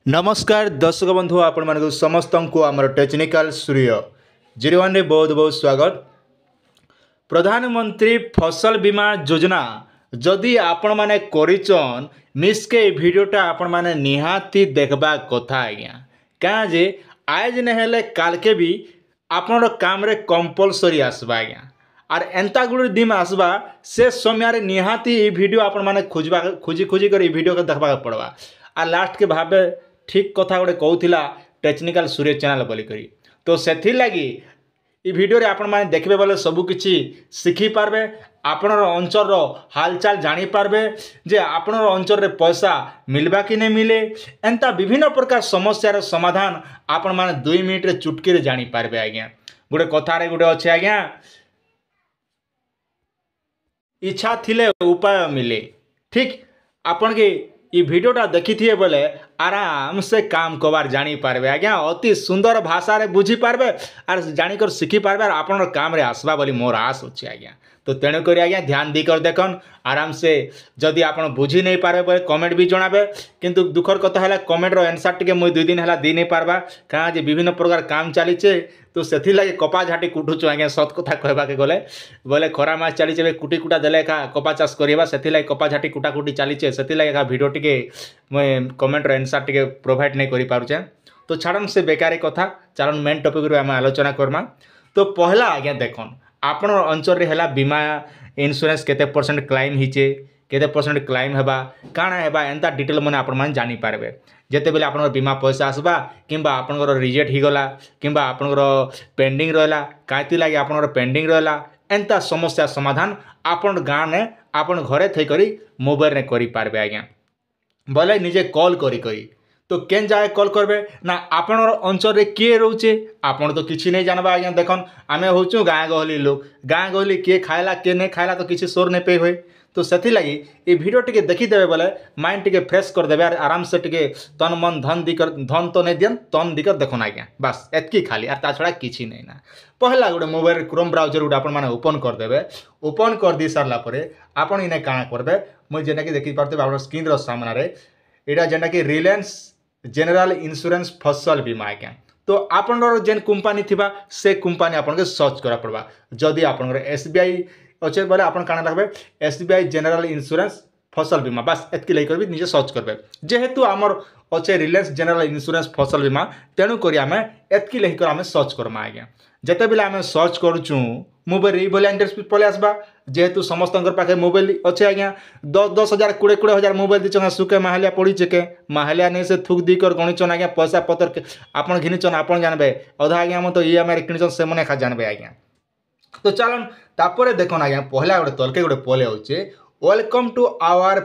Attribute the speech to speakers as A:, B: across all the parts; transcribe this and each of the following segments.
A: नमस्कार दर्शक बंधु आपण मानक समस्त को आमर टेक्निकल सूर्य 01 रे बहुत बहुत स्वागत। प्रधानमंत्री फसल बीमा योजना जदि आपण माने करिचन निश्चय वीडियोटा आपण माने निहाती देखबा कथा आज्ञा क्या जे आज नहेले काल के भी आपण काम रे कंपलसरी आसबा आज्ञा आर एंता गुड़ दिन आसबा से समय निहाती ये वीडियो आपण माने खोजी खोजी कर वीडियो के देखबा पड़वा आ लास्ट के भाबे ठीक कथा गोटे कहूला टेक्निकल सूर्य चैनल बोलिकी तो से लगी ये वीडियो रे आपण माने देखबे बोले सबकिछि शिखी पारबे आपणर अंचल हालचाल जानी पारबे जे आपणर अंचल रे पैसा मिलबा कि नहीं मिले एंता विभिन्न प्रकार समस्यार समाधान आपण माने 2 मिनिट रे चुटकी रे जानी पारबे आज्ञा। गोटे कथा रे गोटे अच्छे आज्ञा इच्छा थिले उपाय मिले ठीक आपन के ये वीडियोटा देखी थे बोले आराम से काम कबार जानी पारबे आज्ञा अति सुंदर भाषा रे बुझी पारबे आर जानिकर शिखी पारबे आपन काम रे आसबा बोली मोर आस अच्छे आज्ञा। तो तेणुक आज्ञा ध्यान दी कर देखन आराम से जदि आप बुझी नहीं पारे बोले कमेंट भी जनाबे किंतु दुखर कथा है कमेंट रो आंसर टिके मुई 2 दिन है दी नहीं पारबा क्या जे विभिन्न प्रकार काम चलीचे तो से लगे कपा झाटी कुटुचु आज्ञा सत कथा कहबा के गले बोले खरा मास चलीचे कुटी कुटा देले का कपा चाष करबा से लगे कपा झाटी कुटा कुटी चलीचे से लगे का वीडियो टिके मुई कमेंट रो आंसर टिके प्रोवाइड नहीं करि पारुचे तो छाड़न से बेकारी कथा चलन मेन टॉपिक रो हम आलोचना करमा। तो पहला आज्ञा देखन आपण अंचल रे हला बीमा इंश्योरेंस केते परसेंट क्लेम हिचे केते परसेंट क्लेम हेबा काना हेबा एंता डिटेल माने आपण मान जानी पारबे जेते बेले आपण बीमा पैसा आसबा किंबा आपण रिजेक्ट ही गला किंबा आपण पेंडिंग रहला काती लागि आपण पेंडिंग रहला एंता समस्या समाधान आपण गाँ ने आपण घरे थई करी मोबाइल रे करि पारबे आज्ञा बोले निजे कॉल करी करी तो केन जाए कॉल करबे ना आपण अंचल रे किए रोचे आपण तो किछि नहीं जानबा आज्ञा देखन आमे होचु गाँ गहली लोग गाँ गहली किए खाइला के नहीं खाइला तो किछि सोर नहीं पे होए तो सेथि लगी ये वीडियो टिके देखी देबे बोले माइंड टिके फ्रेश कर देबे आराम से टिके तन मन धन दिकर धन तो नहीं दियन तन दिकर देखन आज्ञा बस एतकी खाली आर ता छड़ा किछि नहीं ना। पहला गोटे मोबाइल क्रोम ब्राउजर गोटे आपण माने ओपन कर देबे ओपन कर दी सारला परे आपण इने काना करबे मुई जेना कि देखि पारते आपण स्क्रीन रो सामना रे एटा जेना कि रिलायंस जनरल इंश्योरेंस फसल बीमा आज्ञा तो आपनर जेन कंपनी थिबा से कंपनी आपन के सर्च करा पड़बा जदि आपनर एसबीआई अच्छे बोले आप रखबे एसबीआई जनरल इंश्योरेंस फसल बीमा बस एतकी लई करबी निजे सर्च करबे जेहेतु आमर अच्छे रिलायंस जनरल इंश्योरेंस फसल बीमा तेणु करी आमे एतकी लई कर आमे सर्च करमा आज्ञा जेते बेले आमे सर्च करूचु मोबाइल रे बोले इंटरफेस पले आसबा जेहेतु समस्त पाखे मोबाइल अच्छे आज्ञा 10,000 20,000 मोबाइल दीचन सुके माहलिया पड़ी चेके माहलिया नहीं से थुक दी कर गणिचन आज्ञा पैसा पतर आपन घिनिचन आपन जानबे अधा आज्ञा हम तो ये किनिचन से मने खा जानबे आज्ञा। तो चलन तापरे देखन आज्ञा पहला गोटे तलके गोटे पले होचे welcome to our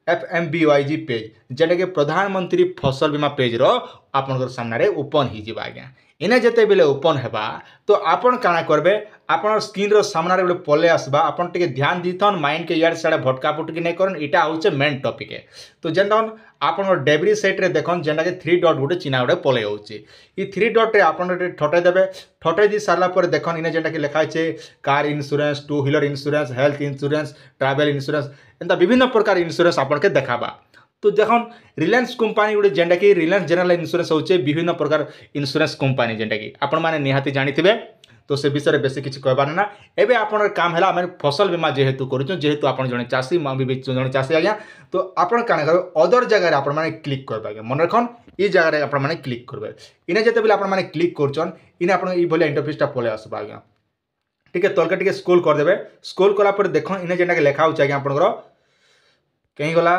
A: PFMBYG page जेटा कि प्रधानमंत्री फसल बीमा पेज रो आपन सामने ओपन ही जीवा आज्ञा इने जेते बेले ओपन हेबा तो आपन काना करबे आपन स्क्रीन रो सामना रे गोटे पले आसबा आपन टिके ध्यान दिथन माइंड के यार साडे भटका पुटकी नै करन इटा होचे मेन टॉपिक है। तो जेंडन आपन डेब्री साइट रे देखन जेंडा के 3 डॉट गोटे चिन्ह गोटे पले होचे ई 3 डॉट रे आपन ठटे देबे ठटे दी सारला पर देखन इने जेंडा के लिखा छे car insurance 2 wheeler insurance health insurance travel insurance एंता विभिन्न प्रकार इंश्योरेंस आपन के देखाबा। तो देखन रिलायंस कंपनी गोटे जेंडा कि रिलायंस जनरल इंश्योरेंस होचे विभिन्न प्रकार इंश्योरेंस कंपनी जेंडा कि आपण माने निहाती जानिथिबे तो से विषय रे बेसी किछि कहबार ना एबे आपन काम हैला हम फसल बीमा जेहेतु करूछु जेहेतु आपन जने चासी मा भी जने चासी आज्ञा तो आपन काना करबे अदर जगह रे आपन माने क्लिक करबा मन रखन ई जगह रे आपन माने क्लिक करबे इने जेते बेले आपन माने क्लिक करछन इने आपन ई भले इंटरफेस टा पले आसबा आज्ञा ठीक है तलके टिके स्क्रॉल कर देबे स्क्रॉल कला पर देखन इने जेंडा के लेखा होचे आज्ञा आपन कहीं गला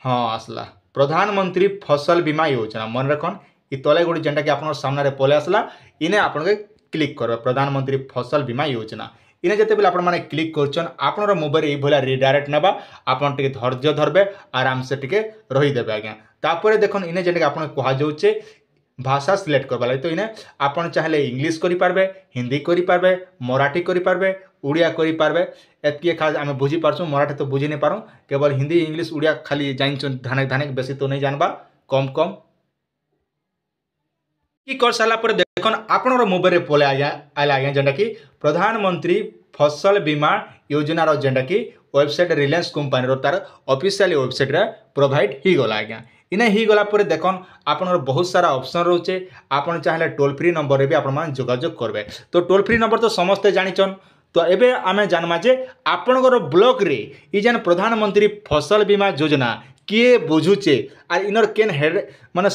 A: हाँ आसला प्रधानमंत्री फसल बीमा योजना मन रखन ई तले गोटे जेंटा कि आपन सामने रे पले आसला इने आपन के क्लिक करबे प्रधानमंत्री फसल बीमा योजना इने जेते बेले आपन माने क्लिक करछन आपन मोबाइल ए भला रिडायरेक्ट नबा आपन टिके धैर्य धरबे आराम से टिके रही देबे आज्ञा। तापरे देखन इने जेंटा कि आपन कहा जाउचे भाषा सिलेक्ट करबा लागि तो इने आपन चाहले इंग्लिश करि पारबे हिंदी करि पारबे मराठी करि पारबे उड़िया करि पारबे एतकी खास आमे बुझी पारछु मराठी तो बुझी नहीं पारू केवल हिंदी इंग्लिश उड़िया खाली जानिछु धाने धाने बेसी तो नहीं जानबा कम कम की कर साला पर देखन आपन मोबाइल रे पले आइला आज्ञा जेंटा कि प्रधानमंत्री फसल बीमा योजना रो जेंटा कि वेबसाइट रिलायंस कंपनी रो तार ऑफिशियल वेबसाइट रे प्रोवाइड ही गला आज्ञा इने ही गला पर देखन आपनर बहुत सारा ऑप्शन रोचे आपन चाहे टोल फ्री नंबर रे भी आपण मान जोगाजोग करबे। तो टोल फ्री नंबर तो समस्ते जानिछन। तो एबे आमे जानमा जे आपनकर ब्लॉक रे ई जेन प्रधानमंत्री फसल बीमा योजना किए बुझुचे आर इनर केन हेड माने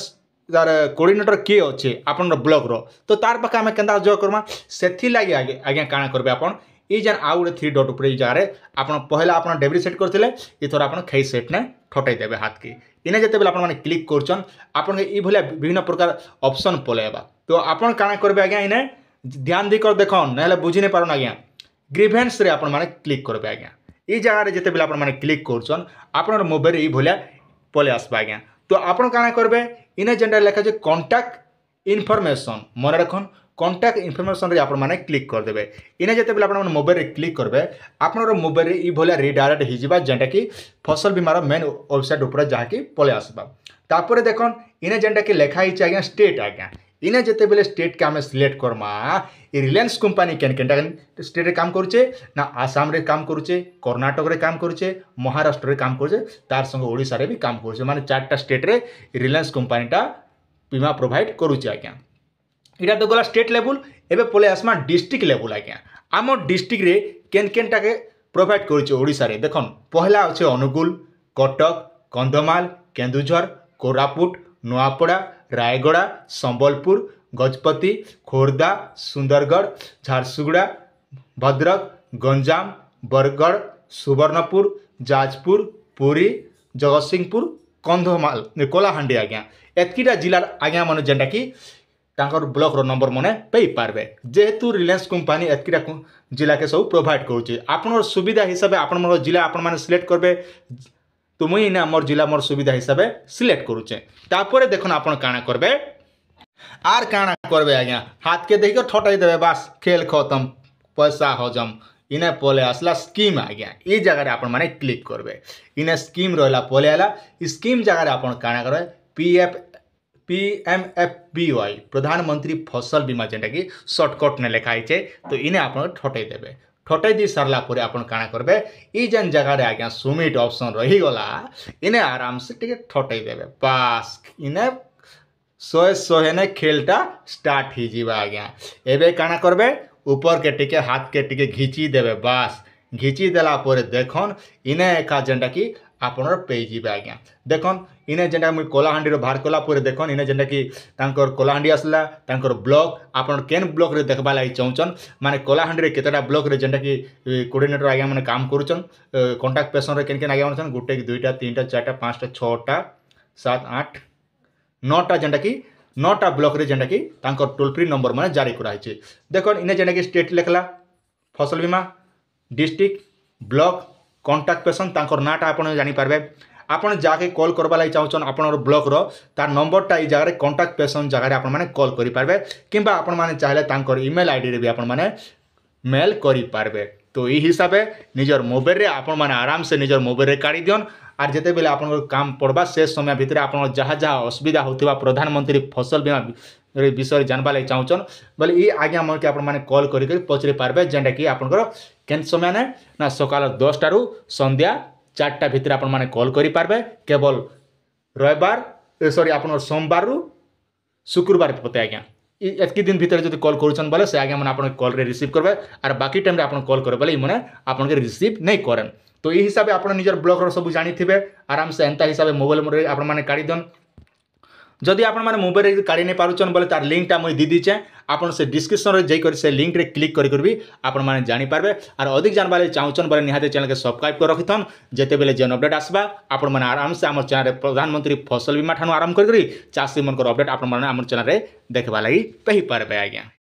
A: तार कोऑर्डिनेटर किए अच्छे आपन ब्लॉक रो तो तार पाखे आमे केनता जो करमा सेथि लागि आगे आगे काना करबे आपन ई जेन आउ गोटे 3 डॉट ऊपर जारे आपन पहला आपन डेबिट सेट करथिले इथर आपन खै सेट ने ठटाई देबे हाथ के इने जते बेला आपन माने क्लिक करछन आपन ई भलिया विभिन्न प्रकार ऑप्शन पलेबा। तो आपन काना करबे आगे इने ध्यान दी कर देखन नहले बुझी नै पारन आगे ग्रीवेंस रे आपन माने क्लिक करबे आगे ई जगह रे जते बेला आपन माने क्लिक करछन आपन मोबाइल रे ई भलिया पले आसबा आगे। तो आपन काना करबे इने जेंडा लिखा जे कांटेक्ट इनफॉरमेशन मन रखन कांटेक्ट इनफॉरमेशन रे आपन माने क्लिक कर देबे इने जते बेला आपन मोबाइल रे क्लिक करबे आपन मोबाइल रे ई भलिया रिडायरेक्ट हि जिबा जेंटा कि फसल बीमार मेन वेबसाइट ऊपर जहा कि पले आसबा। तापर देखन इने जेंटा कि लिखा हिच आगे स्टेट आगे इने जते बेले स्टेट के आमे सिलेक्ट करमा ई रिलायंस कंपनी केन केनटा स्टेट रे काम करूचे ना आसाम रे काम करूचे कर्नाटक रे काम करूचे महाराष्ट्र रे काम करूचे तार संग ओडिसा रे भी काम करूचे माने चारटा स्टेट रे रिलायंस कंपनीटा बीमा प्रोवाइड करूचे आज्ञा। इटा तो गला स्टेट लेवल एबे पले आसमा डिस्ट्रिक्ट लेवल आज्ञा आम डिस्ट्रिक्ट रे केन केनटा के प्रोवाइड करूचे ओडिसा रे देखन पहला अच्छे अनुगुल कटक कंधमाल केन्दुझर कोरापुट नुआपड़ा रायगड़ा संबलपुर गजपति खोर्धा सुंदरगढ़ झारसुगुड़ा भद्रक गंजाम बरगढ़ सुवर्णपुर जाजपुर पुरी जगतसिंहपुर कंधमाल कोलाहांडी आज्ञा एतकीटा जिला आज्ञा मन जेनटा कि तांकर ब्लॉक रो नंबर मने पेई पारबे जेहेतु रिलायंस कंपनी एतकीटा जिला के सब प्रोवाइड करूचे आपनर सुविधा हिसाब से आपन मोर जिला आपन माने सिलेक्ट करबे तो मुई ना मोर जिला मोर सुविधा हिसाब से सिलेक्ट करूचे। तापर देखन आपन काना करबे आर काना करबे आज्ञा हाथ के देखियो ठटाई देबे बस खेल खत्म पैसा हजम इने पले आसला स्कीम आज्ञा ई जगह रे आपन माने क्लिक करबे इने स्कीम रहला पले आला स्कीम जगह रे आपन काना करबे PMFBY प्रधानमंत्री फसल बीमा जेंटा कि शॉर्टकट ने लिखा है तो इने आपन ठटाई देबे ठटाई दी सारला पर आपन काना करबे ई जेन जगह रे आज्ञा सबमिट ऑप्शन रही गला इने आराम से टिके ठटाई देबे पास इने सोहे ने खेलटा स्टार्ट ही जीवा आज्ञा। एबे काना करबे ऊपर के टिके हाथ के टिके घिची देबे बस घिची देला पर देखन इने एका जेंटा कि आपनर पे जीबे आज्ञा देखन इने जेंटा मुई कोलाहांडी रो बाहर कला पर देखन इने जेंटा कि तांकर कोलाहांडी आसला तांकर ब्लॉक आपन केन ब्लॉक रे देखबा लाई चाहउचन माने कोलाहांडी रे केतेटा ब्लॉक रे जेंटा कि कोऑर्डिनेटर आज्ञा माने काम करूचन कांटेक्ट पर्सन रे केन केन आज्ञा मानछन गुटे दुईटा तीनटा चारटा पांचटा छटा 7 8 9टा जेंटा कि 9टा ब्लॉक रे जेंटा कि तांकर टोल फ्री नंबर माने जारी करा हिचे देखन इने जेंटा कि स्टेट लेखला फसल बीमा डिस्ट्रिक्ट ब्लॉक कांटेक्ट पर्सन तांकर नाटा आपन जानि पारबे आपन जाके कॉल करबा लाई चाहउचन आपन ब्लॉक रो तार नंबरटा ई जगह रे कांटेक्ट पर्सन जगह रे आपन माने कॉल करि पारबे किंबा आपन माने चाहले तांकर ईमेल आईडी रे भी आपन माने मेल करि पारबे। तो ई हिसाबे निजर मोबाइल रे आपन माने आराम से निजर मोबाइल रे काढी दियन आर जेते बेले आपन काम पड़बा से समय भितर आपन जहा जहा असुविधा होतिबा प्रधानमंत्री फसल बीमा विषय जानबा लाई चाहउचन बोले ई आज्ञा मन के आपन माने कॉल करि करि पचरे पारबे जेंटा कि आपनकर केन समय ने ना सकाल 10टा रु संध्या 4टा भितर आपन माने कॉल करि पारबे केवल रविवार सॉरी आपन सोमवार रु शुक्रवार पते आज्ञा एतकी दिन भितर जदि कॉल करूछन बोले से आज्ञा मन आपन कॉल रे रिसीव करबे आर बाकी टाइम रे आपन कॉल करबे बोले ई मने आपन के रिसीव नहीं करन। तो ई हिसाबे आपन निजर ब्लॉक रो सब जानि थिबे आराम से एंता हिसाबे मोबाइल मोरे आपन माने काढी दन जदि आपन माने मोबाइल रे काढी नै पारुछन बोले तार लिंक टा मुई दी दिचे आपन से डिस्क्रिप्शन रे जाई कर से लिंक रे क्लिक करि करबी आपन माने जानि पारबे आर अधिक जानबा ले चाहउछन बोले निहाते चैनल के सब्सक्राइब कर रखिथन जेते बेले जेन अपडेट आसबा आपन माने आराम से हमर चैनल रे प्रधानमंत्री फसल बीमा ठानु आराम करि चासी मनकर अपडेट आपन माने हमर चैनल रे देखबा लागि पहि पारबे आज्ञा।